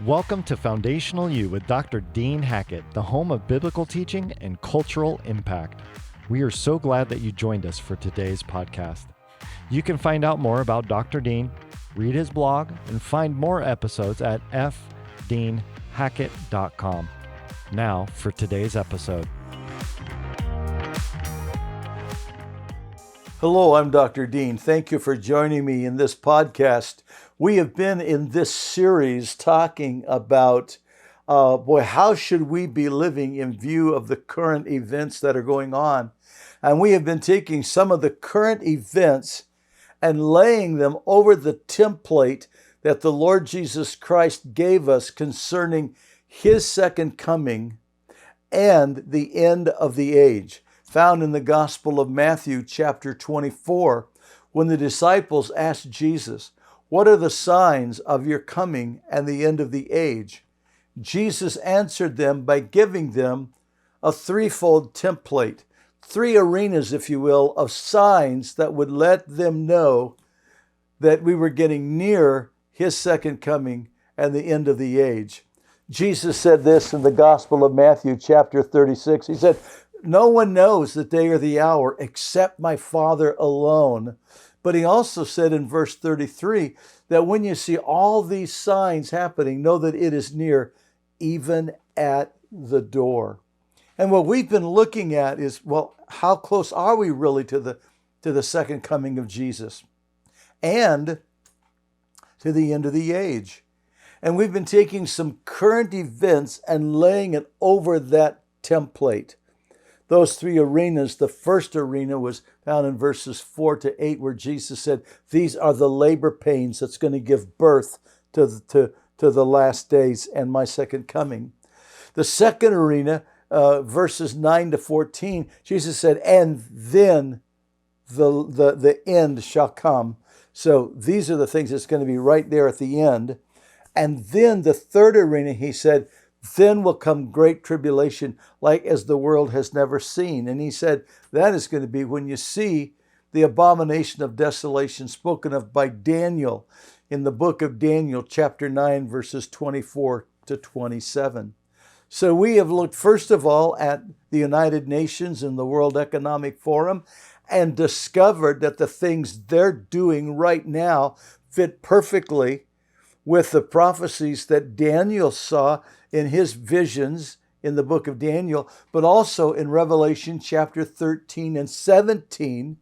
Welcome to Foundational You with Dr. Dean Hackett, the home of biblical teaching and cultural impact. We are so glad that you joined us for today's podcast. You can find out more about Dr. Dean, read his blog, and find more episodes at fdeanhackett.com. Now for today's episode. Hello, I'm Dr. Dean. Thank you for joining me in this podcast. We have been in this series talking about, how should we be living in view of the current events that are going on? And we have been taking some of the current events and laying them over the template that the Lord Jesus Christ gave us concerning His second coming and the end of the age. Found in the Gospel of Matthew, chapter 24, when the disciples asked Jesus, "What are the signs of your coming and the end of the age?" Jesus answered them by giving them a threefold template, three arenas, if you will, of signs that would let them know that we were getting near His second coming and the end of the age. Jesus said this in the Gospel of Matthew, chapter 36. He said, "No one knows the day or the hour except my Father alone." But he also said in verse 33 that when you see all these signs happening, know that it is near, even at the door. And what we've been looking at is, how close are we really to the second coming of Jesus and to the end of the age? And we've been taking some current events and laying it over that template. Those three arenas, the first arena was found in verses 4 to 8, where Jesus said, these are the labor pains that's going to give birth to the last days and my second coming. The second arena, verses 9 to 14, Jesus said, and then the end shall come. So these are the things that's going to be right there at the end. And then the third arena, he said, then will come great tribulation, like as the world has never seen. And he said, that is going to be when you see the abomination of desolation spoken of by Daniel in the book of Daniel, chapter 9, verses 24 to 27. So we have looked, first of all, at the United Nations and the World Economic Forum and discovered that the things they're doing right now fit perfectly with the prophecies that Daniel saw in his visions in the book of Daniel, but also in Revelation chapter 13 and 17,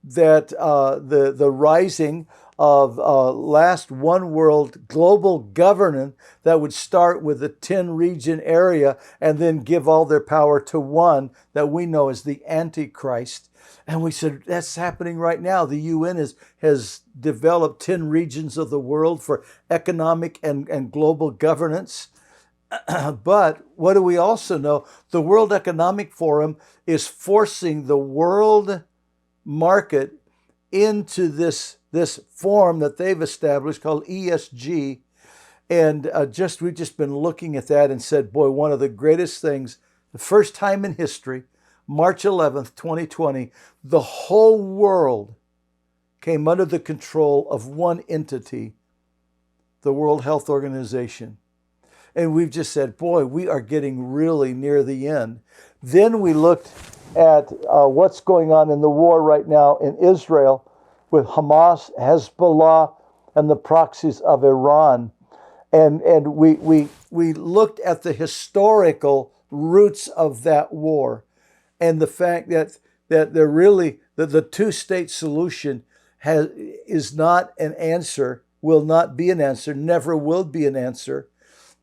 that the rising of last one world global governance that would start with the 10 region area and then give all their power to one that we know as the Antichrist. And we said, that's happening right now. The UN has developed 10 regions of the world for economic and global governance. But what do we also know? The World Economic Forum is forcing the world market into this form that they've established called ESG. And we've just been looking at that and said, boy, one of the greatest things, the first time in history, March 11th, 2020, the whole world came under the control of one entity, the World Health Organization. And we've just said, boy, we are getting really near the end. Then we looked at what's going on in the war right now in Israel with Hamas, Hezbollah, and the proxies of Iran. And we looked at the historical roots of that war and the fact that the two-state solution is not an answer, will not be an answer, never will be an answer,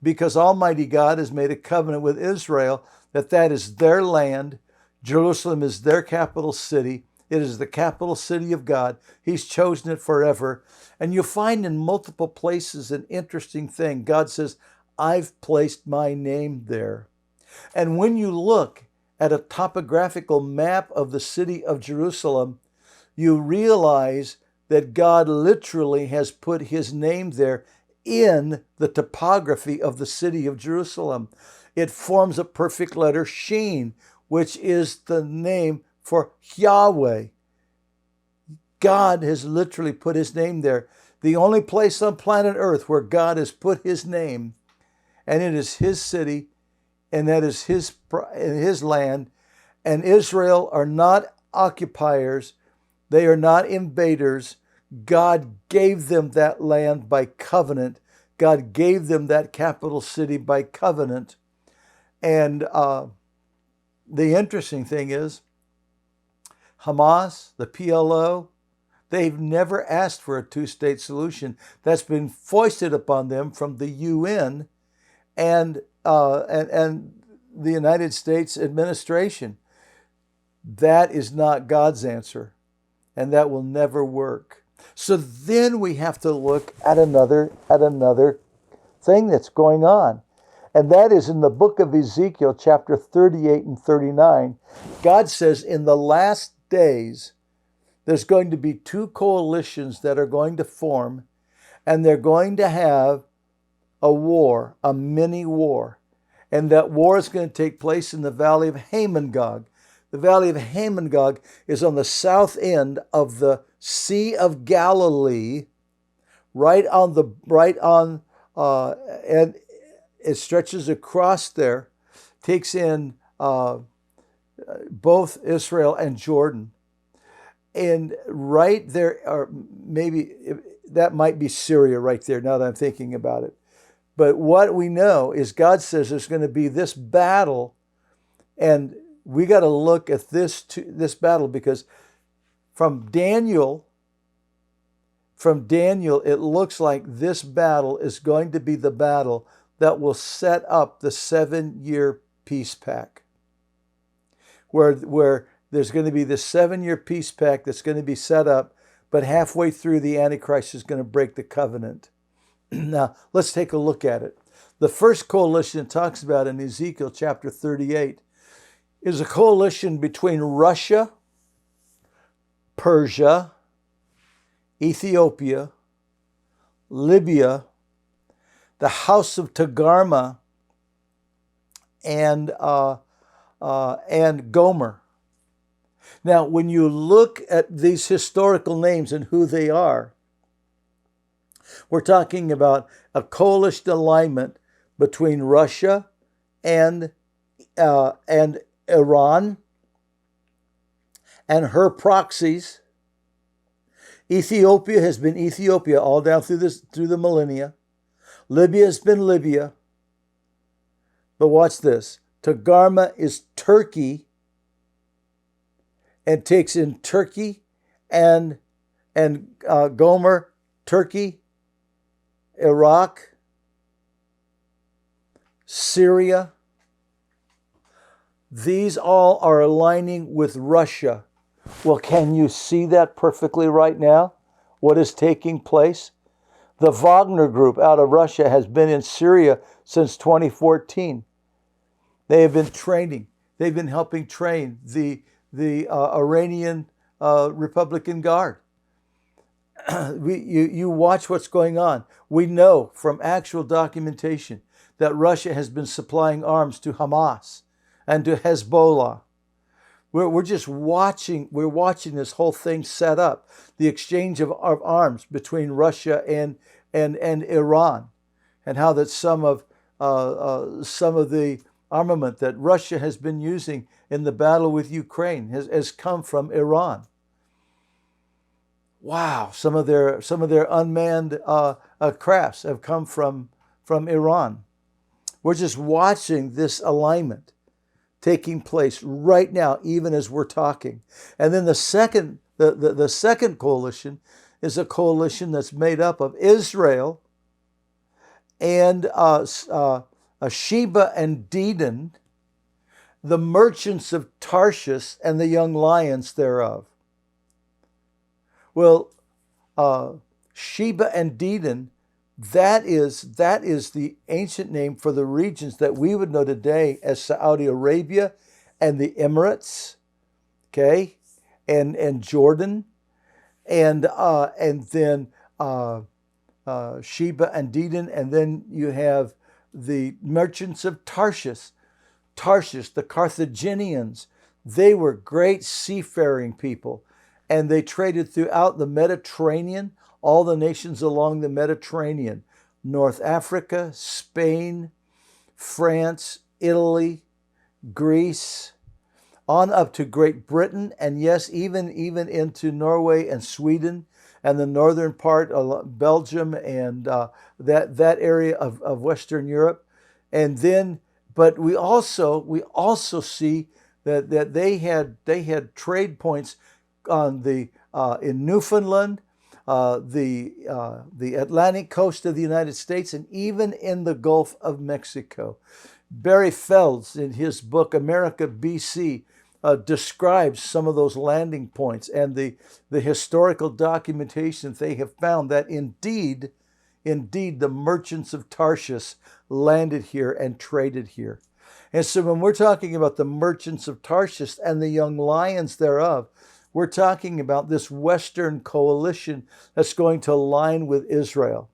because Almighty God has made a covenant with Israel that is their land. Jerusalem is their capital city. It is the capital city of God. He's chosen it forever. And you'll find in multiple places an interesting thing. God says, I've placed my name there. And when you look at a topographical map of the city of Jerusalem, you realize that God literally has put His name there in the topography of the city of Jerusalem. It forms a perfect letter Sheen, which is the name for Yahweh. God has literally put His name there. The only place on planet Earth where God has put His name and it is his city, and that is his land. And Israel are not occupiers. They are not invaders. God gave them that land by covenant. God gave them that capital city by covenant. And the interesting thing is, Hamas, the PLO, they've never asked for a two-state solution. That's been foisted upon them from the UN and the United States administration. That is not God's answer, and that will never work. So then we have to look at another thing that's going on. And that is in the book of Ezekiel, chapter 38 and 39. God says in the last days, there's going to be two coalitions that are going to form, and they're going to have a war, a mini war. And that war is going to take place in the valley of Hamon-Gog. The valley of Hamon-Gog is on the south end of the Sea of Galilee, and it stretches across there, takes in both Israel and Jordan. And right there, or maybe that might be Syria right there now that I'm thinking about it. But what we know is God says there's going to be this battle, and we got to look at this battle, because from Daniel, it looks like this battle is going to be the battle that will set up the 7-year peace pact, where there's going to be this 7-year peace pact that's going to be set up, but halfway through the Antichrist is going to break the covenant. Now, let's take a look at it. The first coalition it talks about in Ezekiel chapter 38 is a coalition between Russia, Persia, Ethiopia, Libya, the house of Togarmah, and Gomer. Now, when you look at these historical names and who they are, we're talking about a coalition alignment between Russia and Iran and her proxies. Ethiopia has been Ethiopia all down through the millennia. Libya has been Libya. But watch this. Togarmah is Turkey, and takes in Turkey and Gomer, Turkey, Iraq, Syria. These all are aligning with Russia. Well, can you see that perfectly right now? What is taking place? The Wagner group out of Russia has been in Syria since 2014. They have been training. They've been helping train the Iranian Republican Guard. You watch what's going on. We know from actual documentation that Russia has been supplying arms to Hamas and to Hezbollah. We're just watching. We're watching this whole thing set up, the exchange of arms between Russia and Iran, and how that some of the armament that Russia has been using in the battle with Ukraine has come from Iran. Wow, some of their unmanned crafts have come from Iran. We're just watching this alignment taking place right now, even as we're talking. And then the second coalition is a coalition that's made up of Israel and Sheba and Dedan, the merchants of Tarshish and the young lions thereof. Well, Sheba and Dedan, that is the ancient name for the regions that we would know today as Saudi Arabia and the Emirates, okay, and Jordan, and then Sheba and Dedan, and then you have the merchants of Tarshish, the Carthaginians. They were great seafaring people, and they traded throughout the Mediterranean, all the nations along the Mediterranean, North Africa, Spain, France, Italy, Greece, on up to Great Britain, and yes, even into Norway and Sweden, and the northern part of Belgium and that area of Western Europe. And then, but we also see that they had trade points on the in Newfoundland, the Atlantic coast of the United States, and even in the Gulf of Mexico. Barry Felds, in his book America BC, describes some of those landing points and the historical documentation they have found that indeed the merchants of Tarshish landed here and traded here. And so when we're talking about the merchants of Tarshish and the young lions thereof, we're talking about this Western coalition that's going to align with Israel.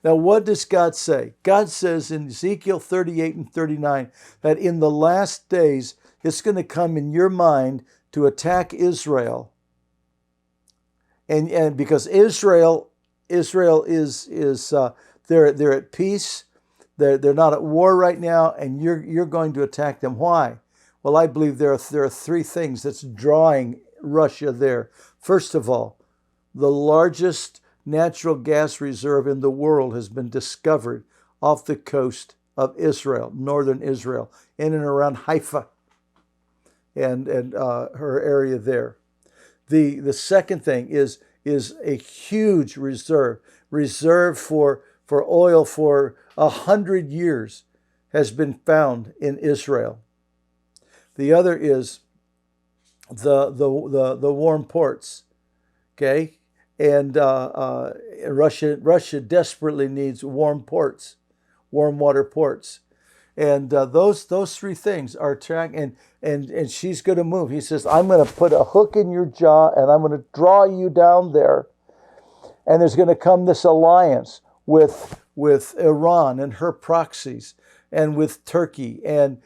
Now, what does God say? God says in Ezekiel 38 and 39 that in the last days, it's going to come in your mind to attack Israel. And because Israel is they're at peace. They're not at war right now, and you're going to attack them. Why? Well, I believe there are three things that's drawing Russia there. First of all, the largest natural gas reserve in the world has been discovered off the coast of Israel, northern Israel, in and around Haifa and her area there. The second thing is a huge reserve for oil for 100 years has been found in Israel. The other is the warm ports, okay? And Russia desperately needs warm ports, warm water ports. And those three things are tracking, and she's going to move. He says, I'm going to put a hook in your jaw, and I'm going to draw you down there. And there's going to come this alliance with Iran and her proxies, and with Turkey and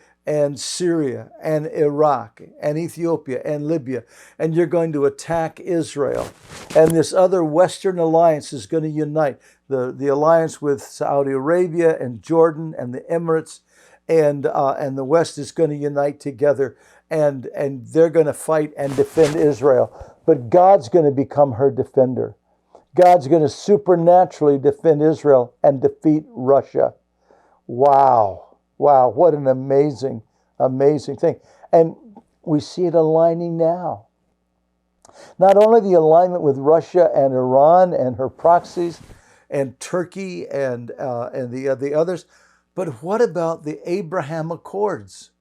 Syria and Iraq and Ethiopia and Libya, and you're going to attack Israel. And this other Western alliance is going to unite, the alliance with Saudi Arabia and Jordan and the Emirates, and the West is going to unite together, and they're going to fight and defend Israel. But God's going to become her defender. God's going to supernaturally defend Israel and defeat Russia. Wow, what an amazing thing. And we see it aligning now. Not only the alignment with Russia and Iran and her proxies and Turkey and the others, but what about the Abraham Accords?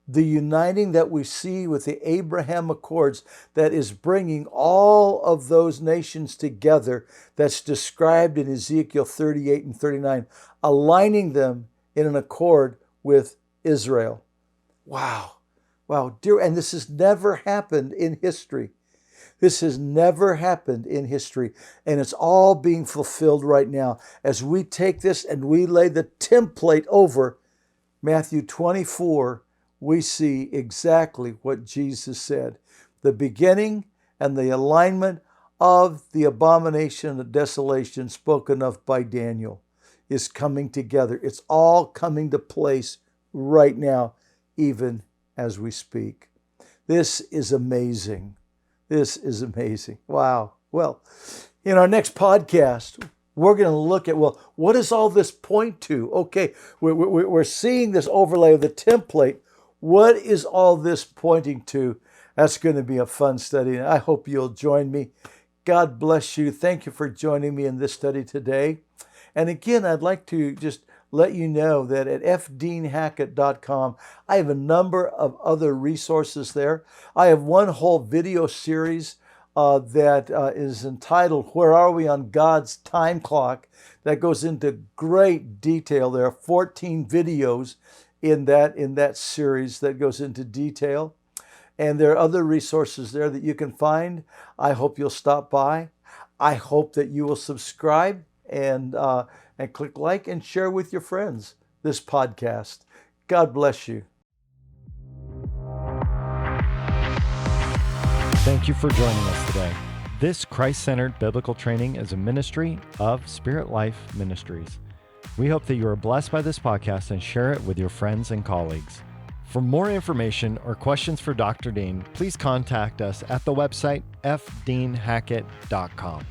The uniting that we see with the Abraham Accords that is bringing all of those nations together, that's described in Ezekiel 38 and 39, aligning them in an accord with Israel. Wow, dear, and this has never happened in history. This has never happened in history, and it's all being fulfilled right now as we take this and we lay the template over Matthew 24. We see exactly what Jesus said. The beginning and the alignment of the abomination of desolation spoken of by Daniel is coming together. It's all coming to place right now, even as we speak. This is amazing. This is amazing. Wow. Well, in our next podcast, we're going to look at, well, what does all this point to? Okay, we're seeing this overlay of the template. What is all this pointing to? That's going to be a fun study, and I hope you'll join me. God bless you. Thank you for joining me in this study today. And again, I'd like to just let you know that at fdeanhackett.com, I have a number of other resources there. I have one whole video series that is entitled, Where Are We on God's Time Clock? That goes into great detail. There are 14 videos in that series that goes into detail. And there are other resources there that you can find. I hope you'll stop by. I hope that you will subscribe and click like and share with your friends this podcast. God bless you. Thank you for joining us today. This Christ-centered biblical training is a ministry of Spirit Life Ministries. We hope that you are blessed by this podcast and share it with your friends and colleagues. For more information or questions for Dr. Dean, please contact us at the website fdeanhackett.com.